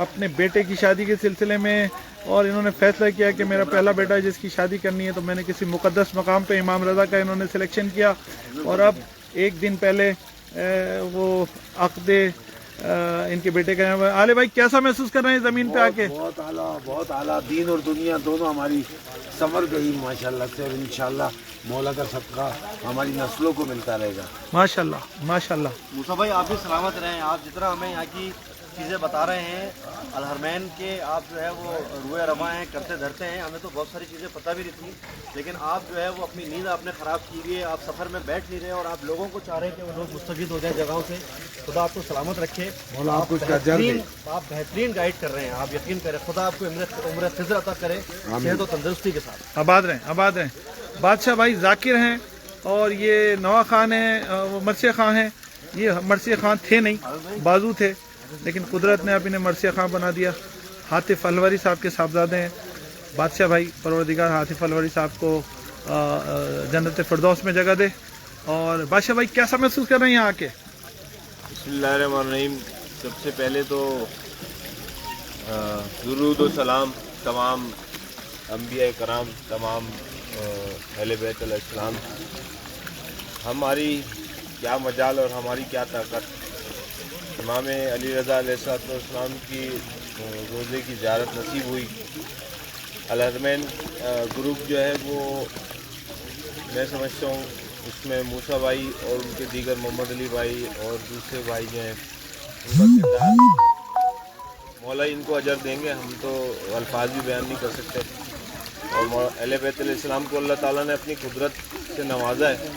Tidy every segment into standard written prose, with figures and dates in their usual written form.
اپنے بیٹے کی شادی کے سلسلے میں، اور انہوں نے فیصلہ کیا کہ میرا پہلا بیٹا جس کی شادی کرنی ہے تو میں نے کسی مقدس مقام پہ امام رضا کا انہوں نے سلیکشن کیا، اور اب ایک دن پہلے وہ عقد ان کے بیٹے کا ہے۔ عالے بھائی کیسا محسوس کر رہے ہیں زمین پہ آ کے؟ بہت اعلیٰ، دین اور دنیا دونوں ہماری سنور گئی ماشاءاللہ سے، اور انشاءاللہ مولا کا صدقہ ہماری نسلوں کو ملتا رہے گا ماشاءاللہ ماشاءاللہ۔ موسیٰ بھائی آپ بھی سلامت رہیں، آپ جتنا ہمیں یہاں کی چیزیں بتا رہے ہیں الحرمین کے، آپ جو ہے وہ روئے رواں ہیں، کرتے دھرتے ہیں، ہمیں تو بہت ساری چیزیں پتہ بھی نہیں تھی، لیکن آپ جو ہے وہ اپنی نیند آپ نے خراب کی ہوئی ہے، آپ سفر میں بیٹھ نہیں رہے اور آپ لوگوں کو چاہ رہے ہیں کہ وہ لوگ مستفید ہو جائیں جگہوں سے۔ خدا آپ کو سلامت رکھے، آپ بہترین گائیڈ کر رہے ہیں، آپ یقین کریں، خدا آپ کو عمر خضر عطا کرے، صحت و تندرستی کے ساتھ۔ آباد رہیں آباد رہیں۔ بادشاہ بھائی ذاکر ہیں، اور یہ نوا خان ہیں، وہ مرثیہ خان ہیں۔ یہ مرثیہ خان تھے نہیں، بازو تھے، لیکن قدرت نے اب انہیں مرثیہ خان بنا دیا۔ حاطف الوری صاحب کے صاحبزادے ہیں۔ بادشاہ بھائی پروردگار حاطف الوری صاحب کو جنت فردوس میں جگہ دے۔ اور بادشاہ بھائی کیسا محسوس کر رہے ہیں یہاں آ کے؟ بسم اللہ الرحمن الرحیم۔ سب سے پہلے تو درود و سلام تمام انبیاء کرام، تمام اہل بیت علیہ السلام۔ ہماری کیا مجال اور ہماری کیا طاقت، امام علی رضا علیہ السلام کی روزے کی زیارت نصیب ہوئی۔ الحرمین گروپ جو ہے وہ میں سمجھتا ہوں اس میں موسیٰ بھائی اور ان کے دیگر محمد علی بھائی اور دوسرے بھائی جو ہیں ان کا کردار مولا ان کو اجر دیں گے، ہم تو الفاظ بھی بیان نہیں کر سکتے۔ اور اہل بیت علیہ السلام کو اللہ تعالیٰ نے اپنی قدرت سے نوازا ہے۔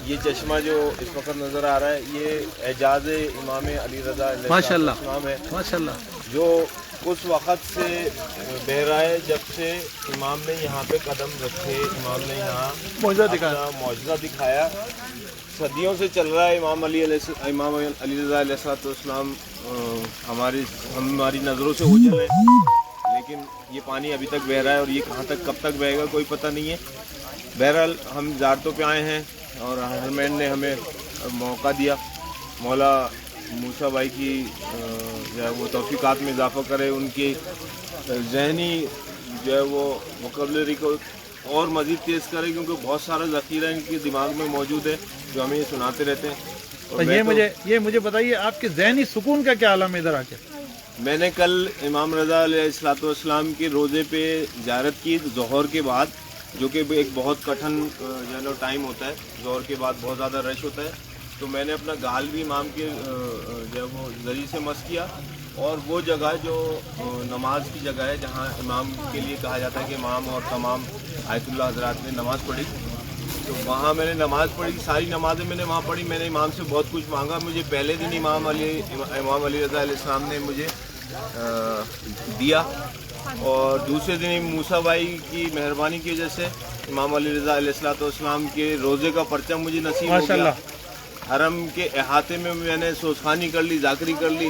یہ چشمہ جو اس وقت نظر آ رہا ہے یہ اعجاز امام علی رضا علیہ السلام ہے، ماشاءاللہ، جو اس وقت سے بہ رہا ہے جب سے امام نے یہاں پہ قدم رکھے، امام نے یہاں معجزہ دکھایا۔ صدیوں سے چل رہا ہے امام علی رضا علیہ السلام ہماری نظروں سے اوجھل ہے، لیکن یہ پانی ابھی تک بہ رہا ہے اور یہ کہاں تک کب تک بہے گا کوئی پتہ نہیں ہے۔ بہرحال ہم زیارتوں پہ آئے ہیں اور الحرمین نے ہمیں موقع دیا۔ مولا موسیٰ بھائی کی جو ہے وہ توفیقات میں اضافہ کرے، ان کی ذہنی جو ہے وہ وکیبلری کو اور مزید تیز کرے، کیونکہ بہت سارا ذخیرہ ان کے دماغ میں موجود ہے جو ہمیں یہ سناتے رہتے ہیں۔ اور یہ مجھے بتائیے آپ کے ذہنی سکون کا کیا عالم ہے ادھر آ کے؟ میں نے کل امام رضا علیہ السلام کے روزے پہ زیارت کی ظہر کے بعد، جو کہ ایک بہت کٹھن ٹائم ہوتا ہے، ظہر کے بعد بہت زیادہ رش ہوتا ہے، تو میں نے اپنا گال بھی امام کے جو ہے وہ ذریعے سے مس کیا، اور وہ جگہ جو نماز کی جگہ ہے جہاں امام کے لیے کہا جاتا ہے کہ امام اور تمام آیت اللہ حضرات نے نماز پڑھی، تو وہاں میں نے نماز پڑھی، ساری نمازیں میں نے وہاں پڑھی۔ میں نے امام سے بہت کچھ مانگا، مجھے پہلے دن امام علی رضا علیہ السلام نے مجھے دیا، اور دوسرے دن موسیٰ بھائی کی مہربانی کی وجہ سے امام علی رضا علیہ السلام کے روزے کا پرچم مجھے نصیب ہو گیا۔ حرم کے احاطے میں میں نے سوزخانی کر لی، ذاکری کر لی۔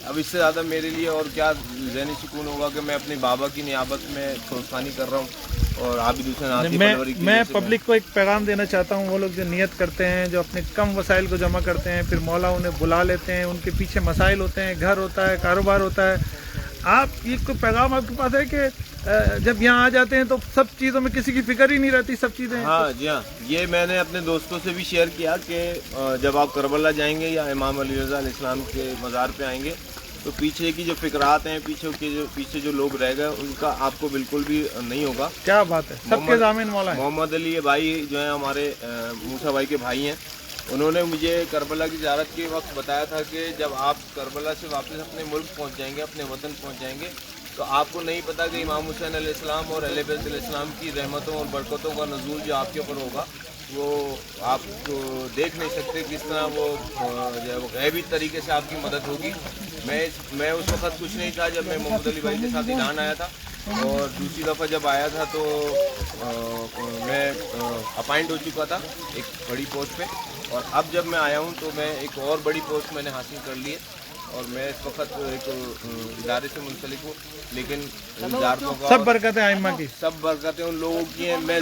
اب اس سے زیادہ میرے لیے اور کیا ذہنی سکون ہوگا کہ میں اپنے بابا کی نیابت میں سوزخانی کر رہا ہوں، اور آپ بھی دوسرے میں پبلک کو ایک پیغام دینا چاہتا ہوں۔ وہ لوگ جو نیت کرتے ہیں، جو اپنے کم وسائل کو جمع کرتے ہیں، پھر مولا انہیں بلا لیتے ہیں، ان کے پیچھے مسائل ہوتے ہیں، گھر ہوتا ہے، کاروبار ہوتا ہے، آپ یہ کوئی پیغام آپ کے پاس ہے کہ جب یہاں آ جاتے ہیں تو سب چیزوں میں کسی کی فکر ہی نہیں رہتی، سب چیزیں؟ ہاں جی ہاں، یہ میں نے اپنے دوستوں سے بھی شیئر کیا کہ جب آپ کربلا جائیں گے یا امام علی رضا علیہ السلام کے مزار پہ آئیں گے تو پیچھے کی جو فکرات ہیں، پیچھے جو لوگ رہ گئے ان کا آپ کو بالکل بھی نہیں ہوگا۔ کیا بات ہے، سب کے ضامن مولا ہے۔ محمد علی بھائی جو ہیں ہمارے موسیٰ بھائی کے بھائی ہیں، انہوں نے مجھے کربلا کی زیارت کے وقت بتایا تھا کہ جب آپ کربلا سے واپس اپنے ملک پہنچ جائیں گے، اپنے وطن پہنچ جائیں گے، تو آپ کو نہیں پتہ کہ امام حسین علیہ السلام اور اہل بیت علیہ السلام کی رحمتوں اور برکتوں کا نزول جو آپ کے اوپر ہوگا وہ آپ کو دیکھ نہیں سکتے، کس طرح وہ جو ہے وہ غیبی طریقے سے آپ کی مدد ہوگی۔ میں اس وقت کچھ نہیں تھا جب میں محمد علی بھائی کے ساتھ ایران آیا تھا، اور دوسری دفعہ جب آیا تھا تو میں اپائنٹ ہو چکا تھا ایک بڑی پوسٹ پہ، اور اب جب میں آیا ہوں تو میں ایک اور بڑی پوسٹ میں نے حاصل کر لی ہے، اور میں اس وقت ایک ادارے سے منسلک ہوں، لیکن سب برکتیں ائمہ کی، سب برکتیں ان لوگوں کی ہیں۔ میں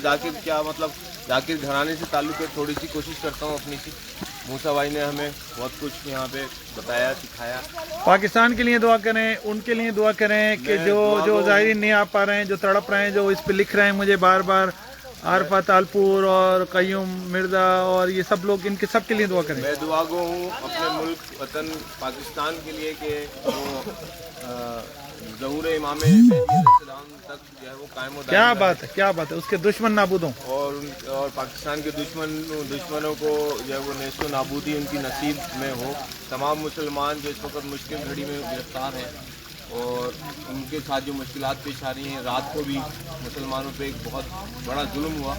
ذاکر کیا مطلب ذاکر گھرانے سے تعلق ہے، تھوڑی سی کوشش کرتا ہوں اپنی سی موسیٰ بھائی نے ہمیں بہت کچھ یہاں پہ بتایا سکھایا. پاکستان کے لیے دعا کریں, ان کے لیے دعا کریں کہ جو ظاہرین نہیں آ پا رہے ہیں, جو تڑپ رہے ہیں, جو اس پہ لکھ رہے ہیں مجھے بار بار, عارفہ تالپور اور قیوم مرزا اور یہ سب لوگ, ان کے سب کے لیے دعا کریں. میں دعا گو ہوں اپنے ملک وطن پاکستان کے لیے کہ وہ ظہور امام مہدی علیہ السلام تک جو ہے وہ قائم و دائم کیا رہے. بات ہے, کیا بات ہے, اس کے دشمن نابود ہوں. اور پاکستان کے دشمنوں کو جو ہے وہ نیست و نابودی ان کی نصیب میں ہو. تمام مسلمان جو اس وقت مشکل گھڑی میں گرفتار ہیں اور ان کے ساتھ جو مشکلات پیش آ رہی ہیں, رات کو بھی مسلمانوں پہ ایک بہت بڑا ظلم ہوا,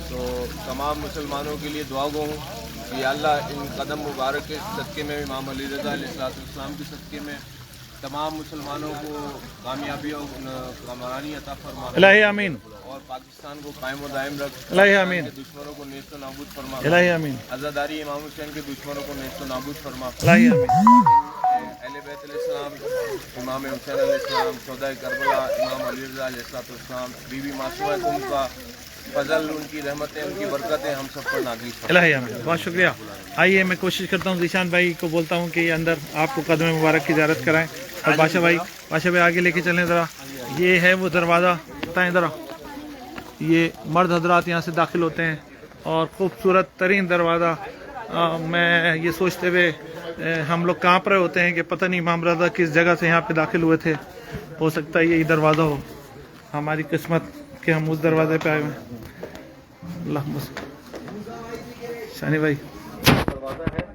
تو تمام مسلمانوں کے لیے دعا گو ہوں کہ اللہ ان قدم مبارک کے صدقے میں, امام علی رضا علیہ السلام کے صدقے میں تمام مسلمانوں کو کامیابی اور کامرانی عطا فرما, الہی آمین, اور پاکستان کو قائم و دائم رکھ, الہی آمین, دشمنوں کو نیست و نابود فرما, الہی آمین, عزاداری امام حسین کے دشمنوں کو نیست و نابود فرما, الہی آمین, اہل بیت علیہ السلام, امام حسین علیہ السلام, شہدائے کربلا, امام علی رضا علیہ السلام, بی بی معصومہ تم کا فضل, ان کی رحمتیں, ان کی برکتیں ہم سب پر نازل فرما. الہی آمین. بہت شکریہ. آئیے میں کوشش کرتا ہوں ذیشان بھائی کو بولتا ہوں کہ یہ اندر آپ کو قدم مبارک کی زیارت کرائیں, اور بادشاہ بھائی آگے لے کے چلیں ذرا. یہ ہے وہ دروازہ, بتائیں ذرا, یہ مرد حضرات یہاں سے داخل ہوتے ہیں, اور خوبصورت ترین دروازہ. میں یہ سوچتے ہوئے ہم لوگ کانپ رہے ہوتے ہیں کہ پتہ نہیں امام رضا کس جگہ سے یہاں پہ داخل ہوئے تھے. ہو سکتا ہے یہی دروازہ ہو, ہماری قسمت کہ ہم اس دروازے پہ آئے ہوئے ہیں. اللہم شانی بھائی, دروازہ ہے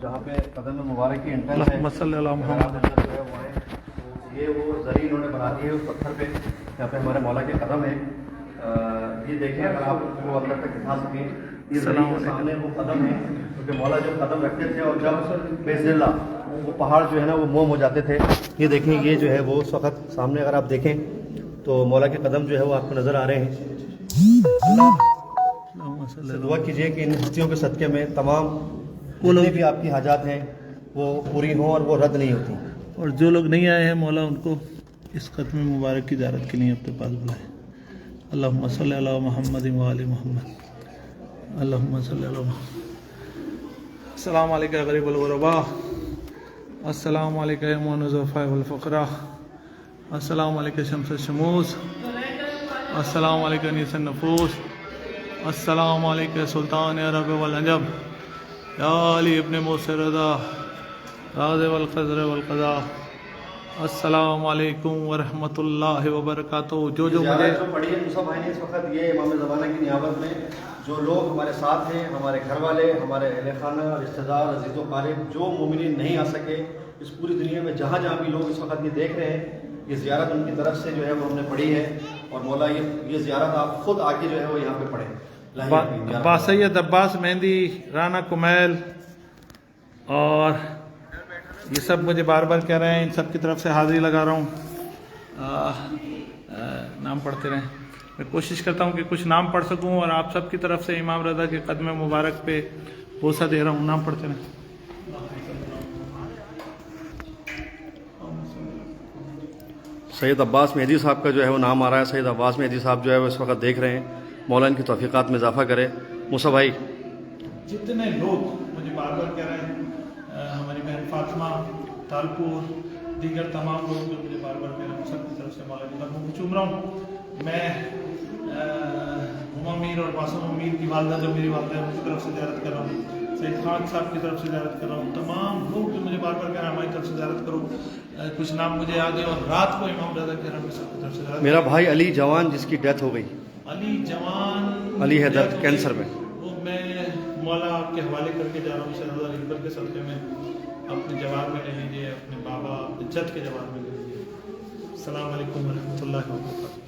جہاں پہ قدم مبارک کی انٹرنس ہے. اللہم صلی اللہ محمد. یہ وہ زری انہوں نے بنا دی ہے اس پتھر پہ, جہاں پہ ہمارے مولا کے قدم ہیں. یہ دیکھیں اگر آپ وہ اندر تک دکھا سکیں, یہ زری کے سامنے وہ قدم ہے, کیونکہ مولا جو قدم رکھتے تھے اور جب بیز اللہ وہ پہاڑ جو ہے نا وہ موم ہو جاتے تھے. یہ دیکھیں, یہ جو ہے وہ اس وقت سامنے اگر آپ دیکھیں تو مولا کے قدم جو ہے وہ آپ کو نظر آ رہے ہیں. دعا کیجیے کہ ان ہستیوں کے صدقے میں تمام جتنے بھی آپ کی حاجات ہیں وہ پوری ہوں اور وہ رد نہیں ہوتی. اور جو لوگ نہیں آئے ہیں مولا ان کو اس ختم مبارک کی زیارت کے لیے اپنے پاس بلائے. اللہم صلی علی محمد و آل محمد. اللہم صلی علی محمد. السلام علیکم غریب الغرباء, السلام علیکم معین الضعفاء والفقراء, السلام علیکم شمس الشموس, السلام علیکم انیس النفوس, السلام علیکم سلطان عرب والعجب, یا علی ابن موسی رضا راز والقدر والقضاء. السلام علیکم ورحمۃ اللہ وبرکاتہ. جو مجھے پڑھی ہے موسیٰ بھائی نے اس وقت, یہ امام زمانہ کی نیابت میں جو لوگ ہمارے ساتھ ہیں, ہمارے گھر والے, ہمارے اہل خانہ, رشتہ دار, عزیز و قارب, جو مومنین نہیں آ سکے اس پوری دنیا میں جہاں جہاں بھی لوگ اس وقت یہ دیکھ رہے ہیں, یہ زیارت ان کی طرف سے جو ہے وہ ہم نے پڑھی ہے. اور مولا یہ زیارت آپ خود آ کے جو ہے وہ یہاں پہ پڑھیں. با سید عباس مہندی, رانا کمیل, اور یہ سب مجھے بار بار کہہ رہے ہیں, ان سب کی طرف سے حاضری لگا رہا ہوں. نام پڑھتے رہیں. میں کوشش کرتا ہوں کہ کچھ نام پڑھ سکوں, اور آپ سب کی طرف سے امام رضا کے قدم مبارک پہ بوسہ دے رہا ہوں. نام پڑھتے رہیں. سید عباس مہدی صاحب کا جو ہے وہ نام آ رہا ہے. سید عباس مہدی صاحب جو ہے وہ اس وقت دیکھ رہے ہیں. مولا ان کی توفیقات میں اضافہ کرے. موسیٰ بھائی, جتنے لوگ مجھے بار بار کہہ رہے ہیں, ہماری بہن فاطمہ تالپور, دیگر تمام لوگ جو مجھے بار بار کہہ رہے ہیں, سب کی طرف سے مولا کی قدموں کو چوم رہا ہوں. میں ہما میر اور معصومہ میر کی والدہ جو میری والدہ ہے ان کی طرف سے زیارت کر رہا ہوں. سید خان صاحب کی طرف سے زیارت کر رہا ہوں. تمام لوگ جو مجھے بار بار کہہ رہے ہیں ہماری طرف سے زیارت کرو. کچھ نام مجھے یاد ہے, اور رات کو امام رضا کہہ رہا ہوں سب کی طرف سے زیارت. میرا بھائی علی جوان جس کی ڈیتھ ہو گئی, علی جوان, علی حیدر, کینسر میں, وہ میں مولا آپ کے حوالے کر کے جا رہا ہوں. شہزادہ اکبر کے صدقے میں اپنے جواب میں لے لیجیے, اپنے بابا جد کے جواب میں لے لیجیے. السلام علیکم ورحمۃ اللہ وبرکاتہ.